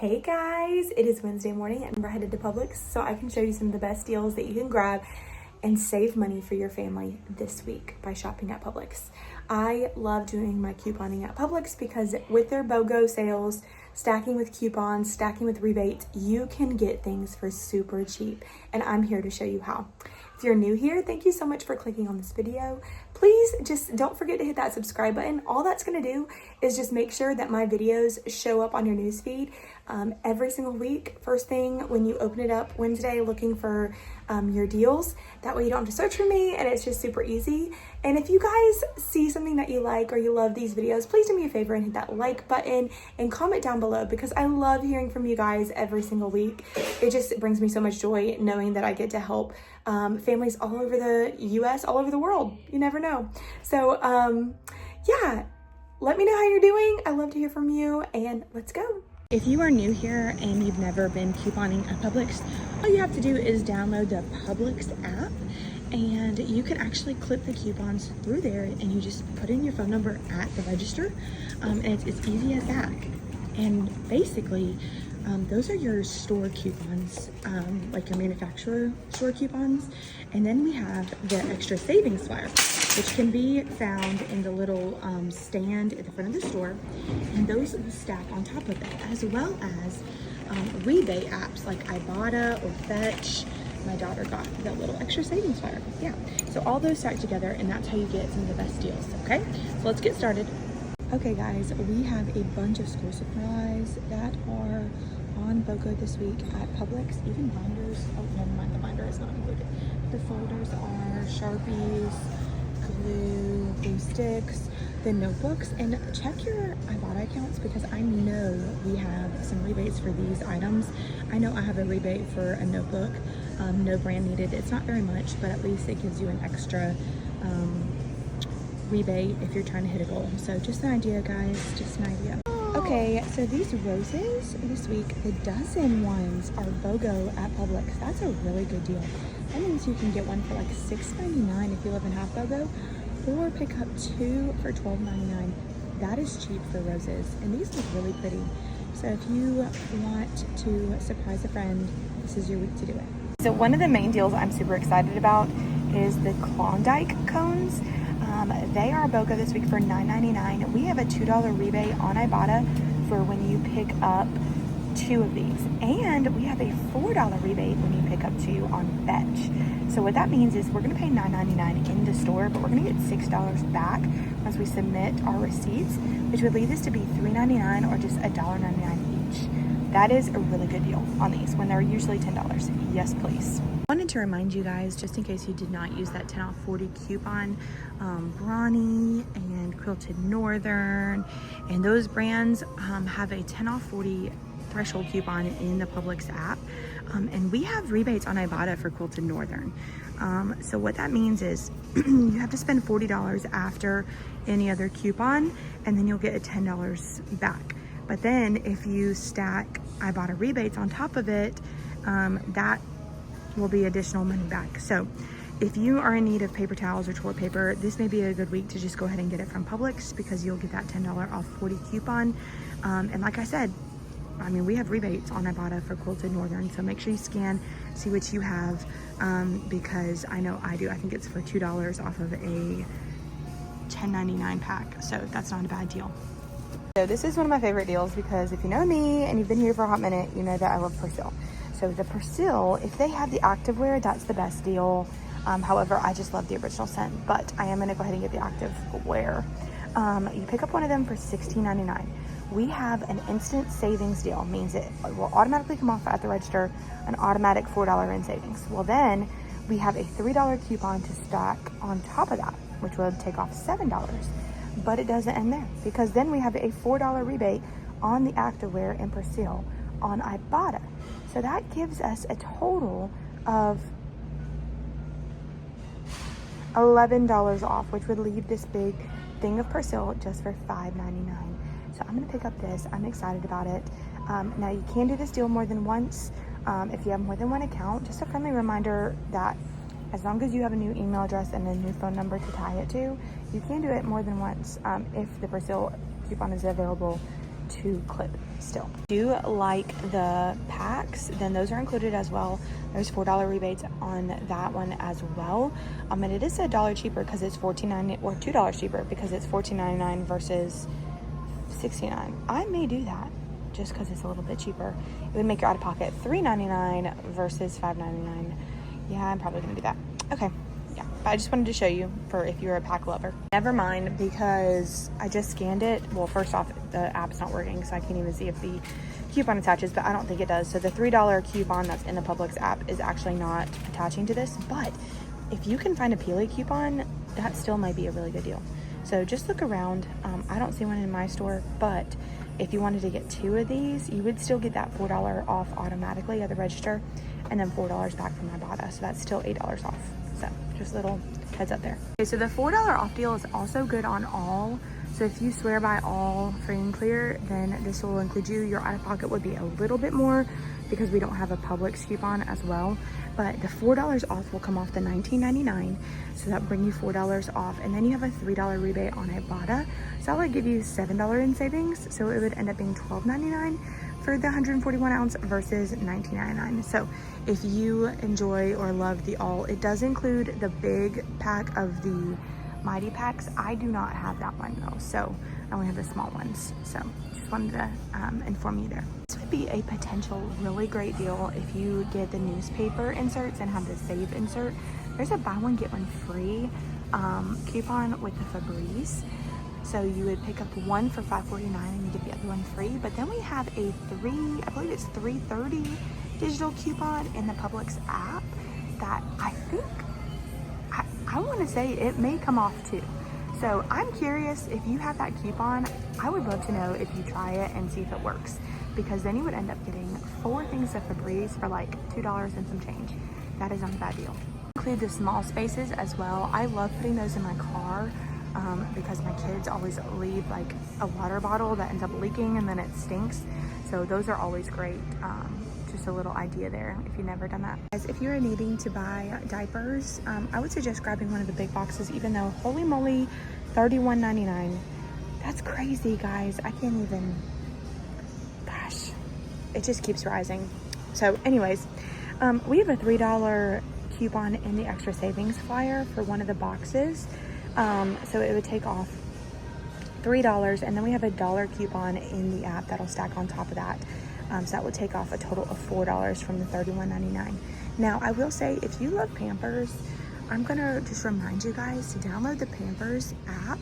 Hey guys, it is Wednesday morning and we're headed to Publix so I can show you some of the best deals that you can grab and save money for your family this week by shopping at Publix. I love doing my couponing at Publix because with their BOGO sales, stacking with coupons, stacking with rebates, you can get things for super cheap, and I'm here to show you how. If you're new here, thank you so much for clicking on this video. Please just don't forget to hit that subscribe button. All that's gonna do is just make sure that my videos show up on your newsfeed every single week. First thing when you open it up Wednesday looking for your deals. That way you don't have to search for me and it's just super easy. And if you guys see something that you like or you love these videos, please do me a favor and hit that like button and comment down below because I love hearing from you guys every single week. It just brings me so much joy knowing that I get to help families all over the US, all over the world. You never know. So yeah, let me know how you're doing. I love to hear from you and let's go. If you are new here and you've never been couponing at Publix, all you have to do is download the Publix app and you can actually clip the coupons through there and you just put in your phone number at the register and it's as easy as that. And basically, those are your store coupons, like your manufacturer store coupons. And then we have the extra savings flyer, which can be found in the little stand at the front of the store. And those will stack on top of it, as well as rebate apps like Ibotta or Fetch. My daughter got that little extra savings flyer. Yeah, so all those stack together and that's how you get some of the best deals, okay? So let's get started. Okay guys, we have a bunch of school supplies that are on BOGO this week at Publix, even binders. Oh, never mind, the binder is not included. The folders are Sharpies, glue sticks, the notebooks, and check your Ibotta accounts because I know we have some rebates for these items. I know I have a rebate for a notebook, no brand needed. It's not very much, but at least it gives you an extra rebate if you're trying to hit a goal. So just an idea, guys, just an idea. Okay, so these roses this week, the dozen ones are BOGO at Publix. That's a really good deal. That means you can get one for like $6.99 if you live in half BOGO, or pick up two for $12.99. That is cheap for roses, and these look really pretty. So if you want to surprise a friend, this is your week to do it. So one of the main deals I'm super excited about is the Klondike cones. They are BOGO this week for $9.99. We have a $2 rebate on Ibotta for when you pick up two of these. And we have a $4 rebate when you pick up two on Fetch. So what that means is we're gonna pay $9.99 in the store, but we're gonna get $6 back once we submit our receipts, which would lead us to be $3.99 or just $1.99 each. That is a really good deal on these when they're usually $10. Yes, please. I wanted to remind you guys, just in case you did not use that 10 off 40 coupon, Brawny and Quilted Northern and those brands have a 10 off 40 threshold coupon in the Publix app, and we have rebates on Ibotta for Quilted Northern. So what that means is you have to spend $40 after any other coupon and then you'll get a $10 back. But then if you stack Ibotta rebates on top of it, that will be additional money back. So if you are in need of paper towels or toilet paper, this may be a good week to just go ahead and get it from Publix because you'll get that $10 off 40 coupon. And like I said, I mean, we have rebates on Ibotta for Quilted Northern, so make sure you scan, see what you have, because I know I do. I think it's for $2 off of a $10.99 pack, so that's not a bad deal. So this is one of my favorite deals because if you know me and you've been here for a hot minute, you know that I love Persil. So the Persil, if they have the activewear, that's the best deal. However, I just love the original scent, but I am gonna go ahead and get the activewear. You pick up one of them for $16.99. We have an instant savings deal, means it will automatically come off at the register, an automatic $4 in savings. Well then, we have a $3 coupon to stack on top of that, which would take off $7. But it doesn't end there, because then we have a $4 rebate on the activewear and Persil on Ibotta. So that gives us a total of $11 off, which would leave this big thing of Persil just for $5.99. So I'm gonna pick up this. I'm excited about it. Now you can do this deal more than once if you have more than one account. Just a friendly reminder that as long as you have a new email address and a new phone number to tie it to, you can do it more than once if the Persil coupon is available to clip still. If you like the packs, then those are included as well. There's $4 rebates on that one as well. And it is $1 cheaper because it's $14.99, or $2 cheaper because it's $14.99 versus $69. I may do that just because it's a little bit cheaper. It would make your out-of-pocket $3.99 versus $5.99. Yeah, I'm probably gonna do that. Okay, yeah, but I just wanted to show you for if you're a pack lover. Never mind, because I just scanned it. Well, first off, the app's not working, so I can't even see if the coupon attaches, but I don't think it does. So the $3 coupon that's in the Publix app is actually not attaching to this, but if you can find a Peely coupon, that still might be a really good deal. So just look around. I don't see one in my store, but if you wanted to get 2 of these, you would still get that $4 off automatically at the register, and then $4 back from Rebate. So that's still $8 off. So just a little heads up there. Okay, so the $4 off deal is also good on all. So if you swear by all free and clear, then this will include you. Your out-of-pocket would be a little bit more because we don't have a Publix coupon as well. But the $4 off will come off the $19.99, so that will bring you $4 off. And then you have a $3 rebate on Rebate, so that would give you $7 in savings. So it would end up being $12.99 for the 141 ounce versus $19.99. So if you enjoy or love the all, it does include the big pack of the Mighty packs. I do not have that one though, so I only have the small ones. So just wanted to inform you there. This would be a potential really great deal if you get the newspaper inserts and have the save insert. There's a buy one get one free coupon with the Febreze. So you would pick up one for $5.49 and you get the other one free. But then we have a I believe it's $3.30 digital coupon in the Publix app that I think, I want to say it may come off too. So I'm curious if you have that coupon. I would love to know if you try it and see if it works, because then you would end up getting 4 things of Febreze for like $2 and some change. That is not a bad deal. Include the small spaces as well. I love putting those in my car because my kids always leave like a water bottle that ends up leaking and then it stinks. So those are always great. Just a little idea there if you've never done that. Guys, if you're needing to buy diapers, I would suggest grabbing one of the big boxes, even though holy moly, $31.99. That's crazy, guys. I can't even, gosh, it just keeps rising. So anyways, we have a $3 coupon in the extra savings flyer for one of the boxes. So it would take off $3, and then we have a $1 coupon in the app that'll stack on top of that. So that would take off a total of $4 from the $31.99. Now, I will say, if you love Pampers, I'm gonna just remind you guys to download the Pampers app.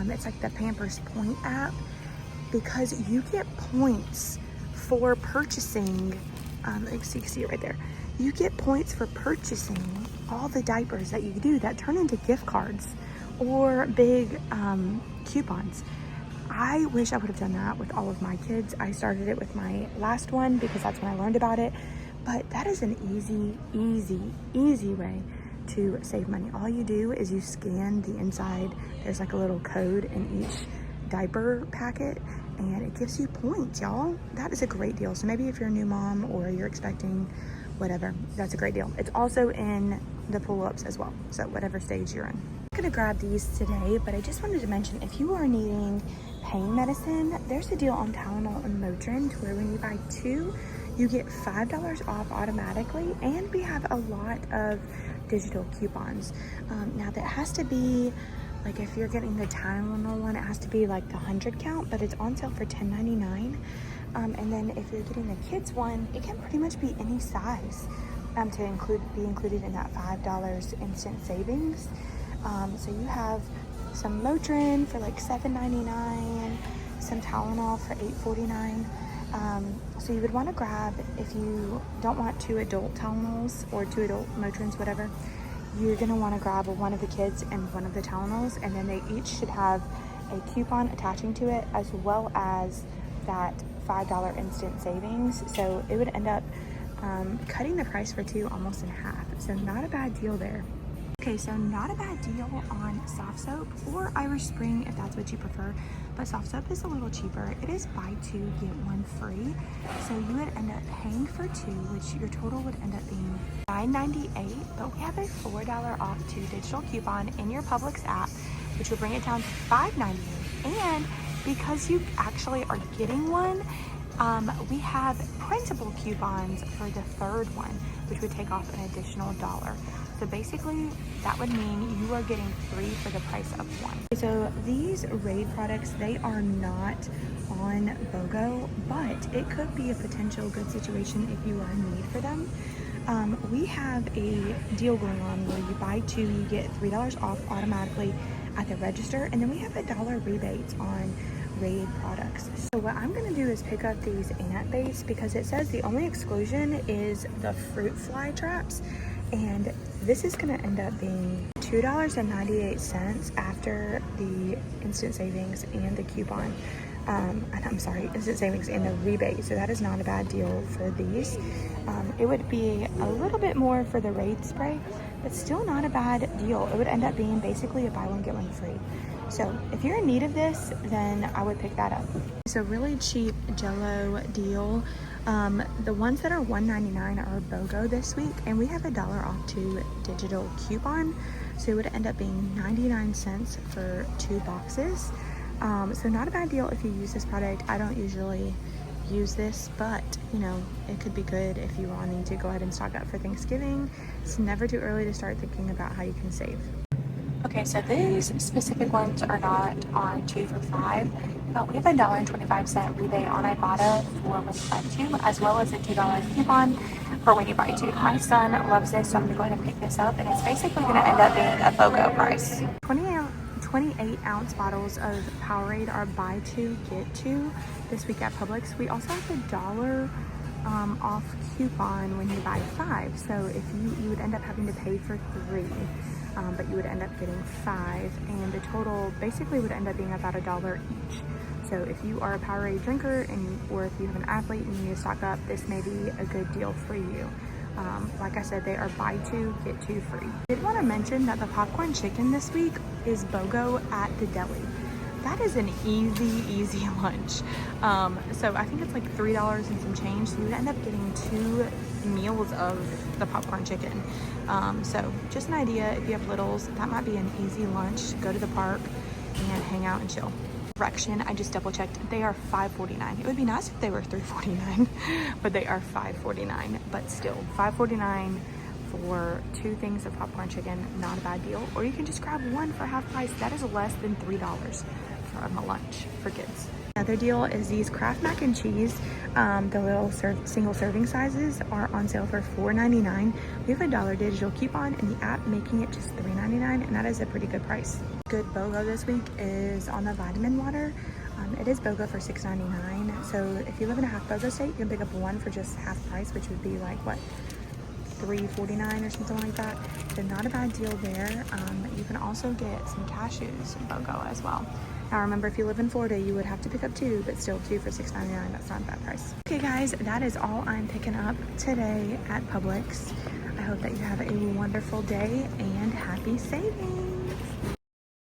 It's like the Pampers Point app, because you get points for purchasing, you can see it right there. You get points for purchasing all the diapers that you do that turn into gift cards or big coupons. I wish I would have done that with all of my kids. I started it with my last one because that's when I learned about it. But that is an easy way to save money. All you do is you scan the inside. There's like a little code in each diaper packet, and it gives you points, y'all. That is a great deal. So maybe if you're a new mom or you're expecting whatever, that's a great deal. It's also in the pull-ups as well, so whatever stage you're in. I'm gonna grab these today, but I just wanted to mention, if you are needing pain medicine, there's a deal on Tylenol and Motrin to where when you buy 2, you get $5 off automatically, and we have a lot of digital coupons. Now that has to be, like if you're getting the Tylenol one, it has to be like the 100 count, but it's on sale for $10.99. And then if you're getting the kids one, it can pretty much be any size to be included in that $5 instant savings. So you have some Motrin for like $7.99, some Tylenol for $8.49. So you would want to grab, if you don't want 2 adult Tylenols or 2 adult Motrins, whatever, you're going to want to grab one of the kids and one of the Tylenols, and then they each should have a coupon attaching to it, as well as that $5 instant savings. So it would end up cutting the price for 2 almost in half. So not a bad deal there. Okay, so not a bad deal on soft soap or Irish Spring if that's what you prefer, but soft soap is a little cheaper. It is buy 2 get 1 free, so you would end up paying for 2, which your total would end up being $9.98. But we have a $4 off 2 digital coupon in your Publix app, which will bring it down to $5.98, and because you actually are getting one, we have printable coupons for the third one, which would take off an additional $1. So basically, that would mean you are getting 3 for the price of 1. So these Raid products, they are not on BOGO, but it could be a potential good situation if you are in need for them. We have a deal going on where you buy 2, you get $3 off automatically at the register, and then we have $1 rebates on Raid products. So what I'm gonna do is pick up these ant baits because it says the only exclusion is the fruit fly traps, and this is gonna end up being $2.98 after the instant savings and the coupon. I'm sorry, instant savings and the rebate. So that is not a bad deal for these. It would be a little bit more for the Raid spray, but still not a bad deal. It would end up being basically a buy one, get one free. So if you're in need of this, then I would pick that up. It's a really cheap Jello deal. The ones that are $1.99 are BOGO this week, and we have $1 off 2 digital coupon. So it would end up being 99 cents for 2 boxes. So not a bad deal if you use this product. I don't usually use this, but you know, it could be good if you are wanting to go ahead and stock up for Thanksgiving. It's never too early to start thinking about how you can save. Okay, so these specific ones are not on 2 for $5, but we have $1.25 rebate on Ibotta for when you buy 2, as well as a $2 coupon for when you buy 2. My son loves this, so I'm gonna go ahead and pick this up, and it's basically gonna end up being a BOGO price. 28 ounce bottles of Powerade are buy 2, get 2 this week at Publix. We also have $1 off coupon when you buy 5. So if you would end up having to pay for 3, but you would end up getting 5, and the total basically would end up being about $1 each. So if you are a Powerade drinker or if you have an athlete and you need to stock up, this may be a good deal for you. Like I said, they are buy 2, get 2 free. I did want to mention that the popcorn chicken this week is BOGO at the Deli. That is an easy lunch. So I think it's like $3 and some change. So you would end up getting 2 meals of the popcorn chicken. So just an idea, if you have littles, that might be an easy lunch. Go to the park and hang out and chill. Correction, I just double checked. They are $5.49. It would be nice if they were $3.49, but they are $5.49. But still, $5.49 for 2 things of popcorn chicken, not a bad deal. Or you can just grab 1 for half price. That is less than $3 from a lunch for kids. Another deal is these Kraft mac and cheese. The little single serving sizes are on sale for $4.99. We have $1 digital coupon in the app, making it just $3.99, and that is a pretty good price. Good BOGO this week is on the vitamin water. It is BOGO for $6.99. So if you live in a half BOGO state, you can pick up 1 for just half price, which would be like what, $3.49 or something like that. So not a bad deal there. You can also get some cashews BOGO as well. Now remember, if you live in Florida, you would have to pick up 2, but still 2 for $6.99. That's not a bad price. Okay guys, that is all I'm picking up today at Publix. I hope that you have a wonderful day and happy saving.